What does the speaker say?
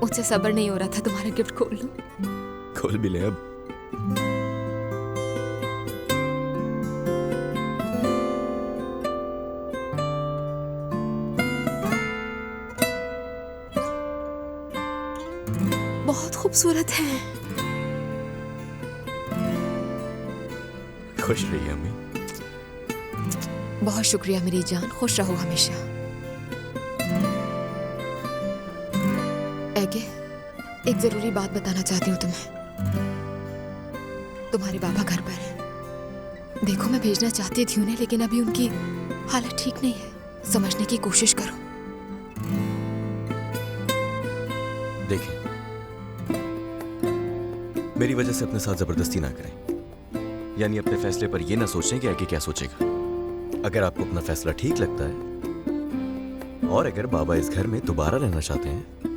मुझसे सब्र नहीं हो रहा था तुम्हारा गिफ्ट खोल लूं। खोल भी ले अब। बहुत खूबसूरत है। खुश रहिए अम्मी। बहुत शुक्रिया मेरी जान, खुश रहो हमेशा। एगे, एक जरूरी बात बताना चाहती हूँ तुम्हें। तुम्हारे पापा घर पर हैं। देखो मैं भेजना चाहती थी उन्हें, लेकिन अभी उनकी हालत ठीक नहीं है। समझने की कोशिश करो। देखिए, मेरी वजह से अपने साथ जबरदस्ती ना करें। यानी अपने फैसले पर यह ना सोचें कि आगे क्या सोचेगा। अगर आपको अपना फैसला ठीक लगता है और अगर बाबा इस घर में दोबारा रहना चाहते हैं